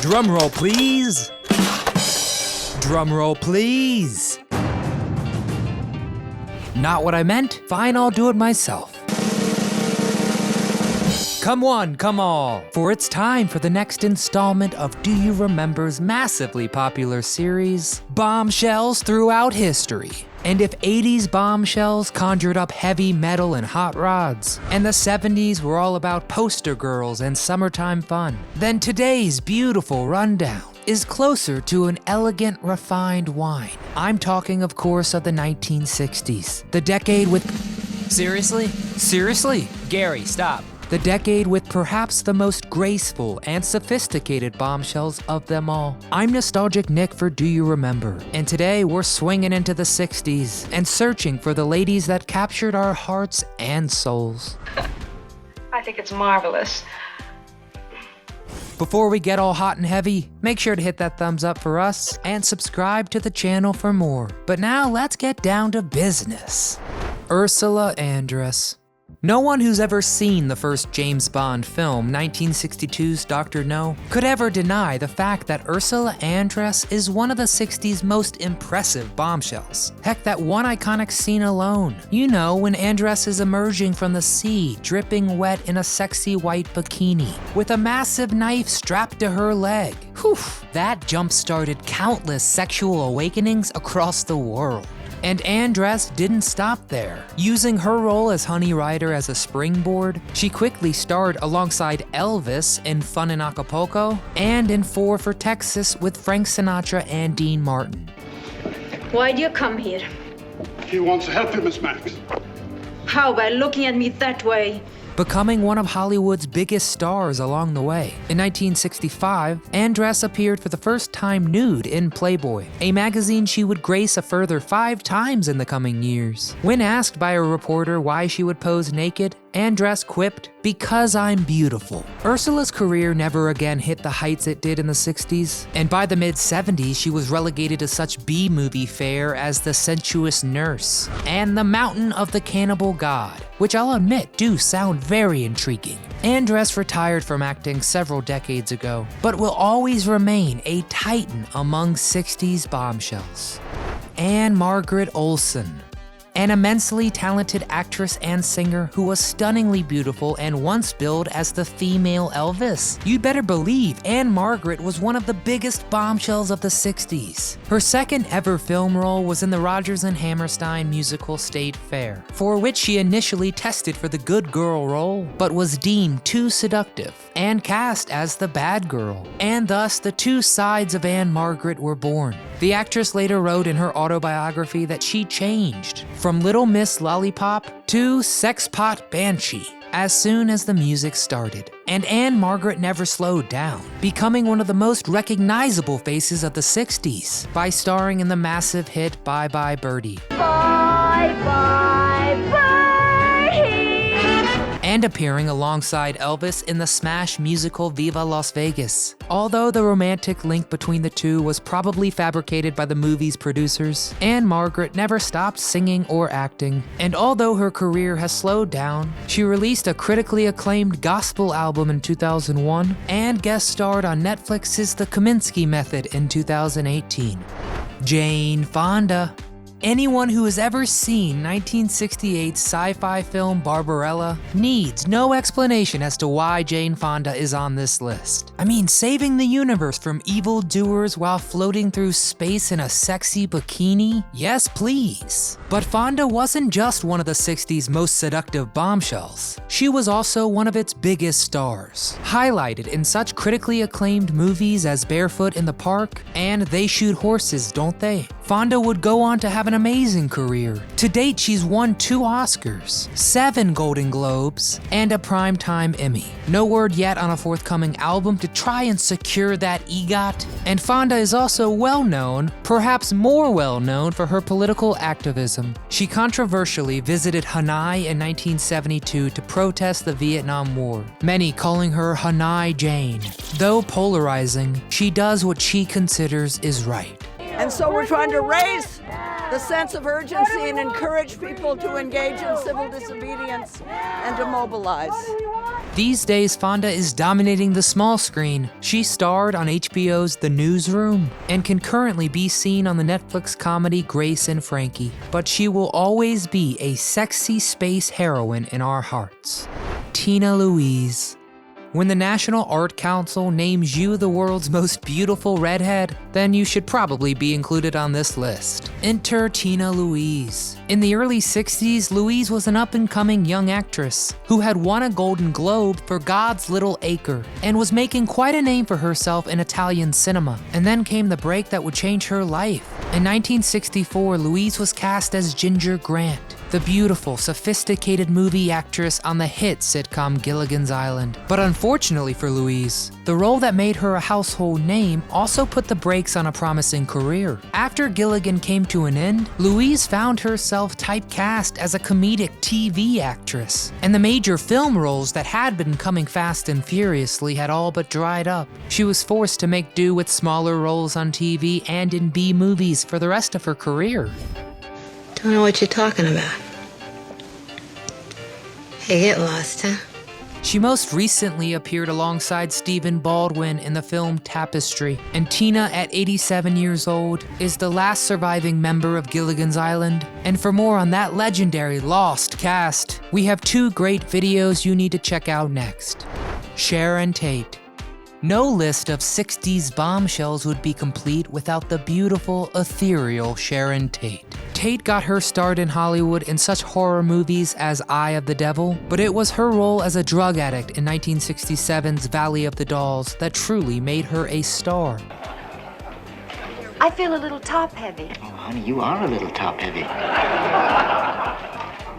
Drum roll, please. Drum roll, please. Not what I meant. Fine, I'll do it myself. Come one, come all, for it's time for the next installment of Do You Remember's massively popular series, Bombshells Throughout History. And if 80s bombshells conjured up heavy metal and hot rods, and the 70s were all about poster girls and summertime fun, then today's beautiful rundown is closer to an elegant, refined wine. I'm talking, of course, of the 1960s, the decade with... Seriously? Gary, stop. The decade with perhaps the most graceful and sophisticated bombshells of them all. I'm Nostalgic Nick for Do You Remember, and today we're swinging into the 60s and searching for the ladies that captured our hearts and souls. I think it's marvelous. Before we get all hot and heavy, make sure to hit that thumbs up for us and subscribe to the channel for more. But now let's get down to business. Ursula Andress. No one who's ever seen the first James Bond film, 1962's Dr. No, could ever deny the fact that Ursula Andress is one of the 60s most impressive bombshells. Heck, that one iconic scene alone. You know, when Andress is emerging from the sea, dripping wet in a sexy white bikini, with a massive knife strapped to her leg. Whew, that jump-started countless sexual awakenings across the world. And Andress didn't stop there. Using her role as Honey Rider as a springboard, she quickly starred alongside Elvis in Fun in Acapulco and in Four for Texas with Frank Sinatra and Dean Martin. Why'd you come here? He wants to help you, Miss Max. How, by looking at me that way? Becoming one of Hollywood's biggest stars along the way. In 1965, Andress appeared for the first time nude in Playboy, a magazine she would grace a further 5 times in the coming years. When asked by a reporter why she would pose naked, Andress quipped, "Because I'm beautiful." Ursula's career never again hit the heights it did in the 60s, and by the mid-70s she was relegated to such B-movie fare as The Sensuous Nurse and The Mountain of the Cannibal God, which I'll admit do sound very intriguing. Andress retired from acting several decades ago, but will always remain a titan among 60s bombshells. Margaret Olsen. An immensely talented actress and singer who was stunningly beautiful and once billed as the female Elvis. You'd better believe Margaret was one of the biggest bombshells of the 60s. Her second ever film role was in the Rodgers and Hammerstein musical State Fair, for which she initially tested for the good girl role, but was deemed too seductive and cast as the bad girl. And thus, the two sides of Margaret were born. The actress later wrote in her autobiography that she changed from Little Miss Lollipop to Sexpot Banshee as soon as the music started. And Margaret never slowed down, becoming one of the most recognizable faces of the 60s by starring in the massive hit Bye Bye Birdie. Bye, bye, Birdie! And appearing alongside Elvis in the smash musical Viva Las Vegas. Although the romantic link between the two was probably fabricated by the movie's producers, Margaret never stopped singing or acting. And although her career has slowed down, she released a critically acclaimed gospel album in 2001 and guest starred on Netflix's The Kominsky Method in 2018. Jane Fonda. Anyone who has ever seen 1968's sci-fi film Barbarella needs no explanation as to why Jane Fonda is on this list. I mean, saving the universe from evildoers while floating through space in a sexy bikini? Yes, please. But Fonda wasn't just one of the 60s most seductive bombshells. She was also one of its biggest stars, highlighted in such critically acclaimed movies as Barefoot in the Park and They Shoot Horses, Don't They? Fonda would go on to have an amazing career. To date, she's won 2 Oscars, 7 Golden Globes, and a Primetime Emmy. No word yet on a forthcoming album to try and secure that EGOT. And Fonda is also well known, perhaps more well known, for her political activism. She controversially visited Hanoi in 1972 to protest the Vietnam War, many calling her Hanoi Jane. Though polarizing, she does what she considers is right. And so we're trying to raise the sense of urgency and encourage people to engage in civil disobedience and to mobilize. These days, Fonda is dominating the small screen. She starred on HBO's The Newsroom and can currently be seen on the Netflix comedy Grace and Frankie. But she will always be a sexy space heroine in our hearts. Tina Louise. When the National Art Council names you the world's most beautiful redhead, then you should probably be included on this list. Enter Tina Louise. In the early 60s, Louise was an up-and-coming young actress who had won a Golden Globe for God's Little Acre and was making quite a name for herself in Italian cinema. And then came the break that would change her life. In 1964, Louise was cast as Ginger Grant, the beautiful, sophisticated movie actress on the hit sitcom Gilligan's Island. But unfortunately for Louise, the role that made her a household name also put the brakes on a promising career. After Gilligan came to an end, Louise found herself typecast as a comedic TV actress, and the major film roles that had been coming fast and furiously had all but dried up. She was forced to make do with smaller roles on TV and in B-movies for the rest of her career. Don't know what you're talking about. Hey, get lost, huh? She most recently appeared alongside Stephen Baldwin in the film Tapestry, and Tina, at 87 years old, is the last surviving member of Gilligan's Island. And for more on that legendary lost cast, we have two great videos you need to check out next. Sharon Tate. No list of 60s bombshells would be complete without the beautiful, ethereal Sharon Tate. Tate got her start in Hollywood in such horror movies as Eye of the Devil, but it was her role as a drug addict in 1967's Valley of the Dolls that truly made her a star. I feel a little top-heavy. Oh, honey, you are a little top-heavy.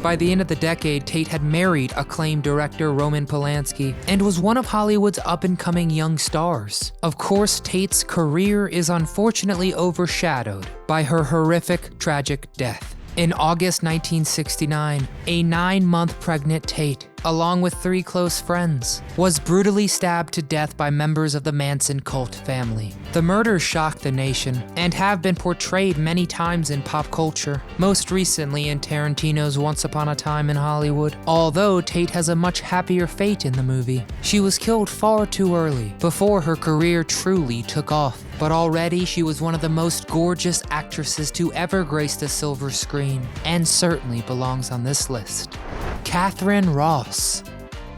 By the end of the decade, Tate had married acclaimed director Roman Polanski and was one of Hollywood's up-and-coming young stars. Of course, Tate's career is unfortunately overshadowed by her horrific, tragic death. In August 1969, a 9-month pregnant Tate, along with 3 close friends, was brutally stabbed to death by members of the Manson cult family. The murders shocked the nation and have been portrayed many times in pop culture, most recently in Tarantino's Once Upon a Time in Hollywood. Although Tate has a much happier fate in the movie. She was killed far too early, before her career truly took off. But already she was one of the most gorgeous actresses to ever grace the silver screen, and certainly belongs on this list. Katherine Ross.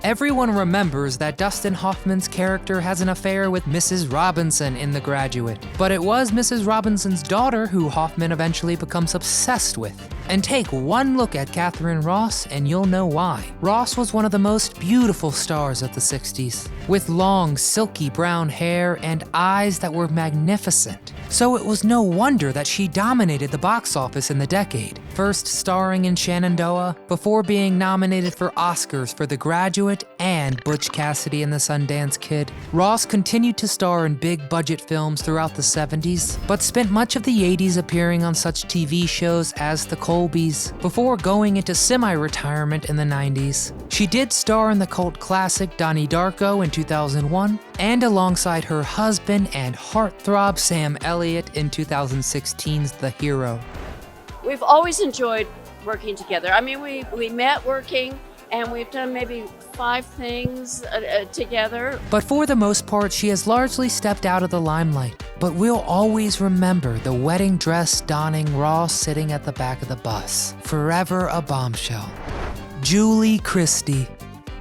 Everyone remembers that Dustin Hoffman's character has an affair with Mrs. Robinson in The Graduate, but it was Mrs. Robinson's daughter who Hoffman eventually becomes obsessed with. And take one look at Katherine Ross and you'll know why. Ross was one of the most beautiful stars of the 60s, with long, silky brown hair and eyes that were magnificent. So it was no wonder that she dominated the box office in the decade, first starring in Shenandoah, before being nominated for Oscars for The Graduate and Butch Cassidy and the Sundance Kid. Ross continued to star in big-budget films throughout the 70s, but spent much of the 80s appearing on such TV shows as The Colbys, before going into semi-retirement in the 90s. She did star in the cult classic Donnie Darko in 2001, and alongside her husband and heartthrob Sam Elliott in 2016's The Hero. We've always enjoyed working together. I mean, we met working, and we've done maybe 5 things together. But for the most part, she has largely stepped out of the limelight. But we'll always remember the wedding dress donning Ross sitting at the back of the bus. Forever a bombshell. Julie Christie.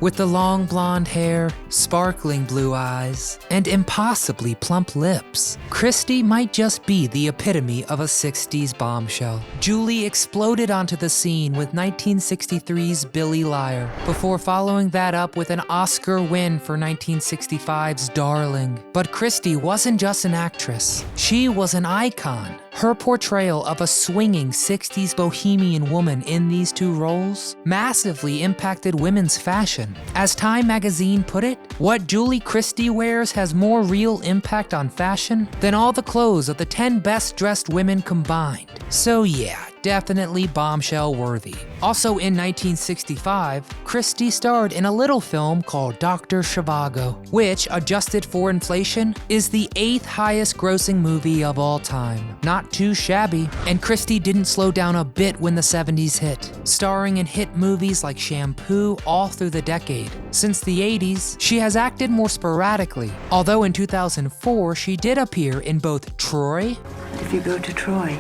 With the long blonde hair, sparkling blue eyes, and impossibly plump lips, Christie might just be the epitome of a 60s bombshell. Julie exploded onto the scene with 1963's Billy Liar, before following that up with an Oscar win for 1965's Darling. But Christie wasn't just an actress, she was an icon. Her portrayal of a swinging 60s bohemian woman in these 2 roles massively impacted women's fashion. As Time magazine put it, what Julie Christie wears has more real impact on fashion than all the clothes of the 10 best dressed women combined. So yeah, definitely bombshell worthy. Also in 1965, Christie starred in a little film called Dr. Zhivago, which, adjusted for inflation, is the 8th highest grossing movie of all time. Not too shabby, and Christie didn't slow down a bit when the 70s hit, starring in hit movies like Shampoo all through the decade. Since the 80s, she has acted more sporadically, although in 2004 she did appear in both Troy. If you go to Troy,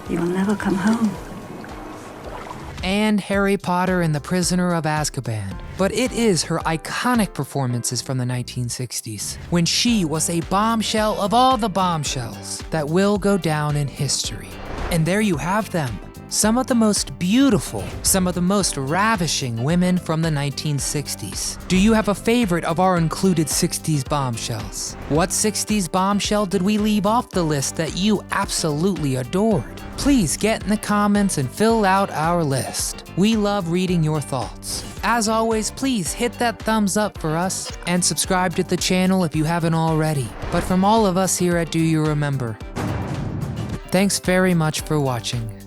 you will never come home. And Harry Potter and the Prisoner of Azkaban. But it is her iconic performances from the 1960s, when she was a bombshell of all the bombshells that will go down in history. And there you have them. Some of the most beautiful, some of the most ravishing women from the 1960s. Do you have a favorite of our included 60s bombshells? What 60s bombshell did we leave off the list that you absolutely adored? Please get in the comments and fill out our list. We love reading your thoughts. As always, please hit that thumbs up for us and subscribe to the channel if you haven't already. But from all of us here at Do You Remember, thanks very much for watching.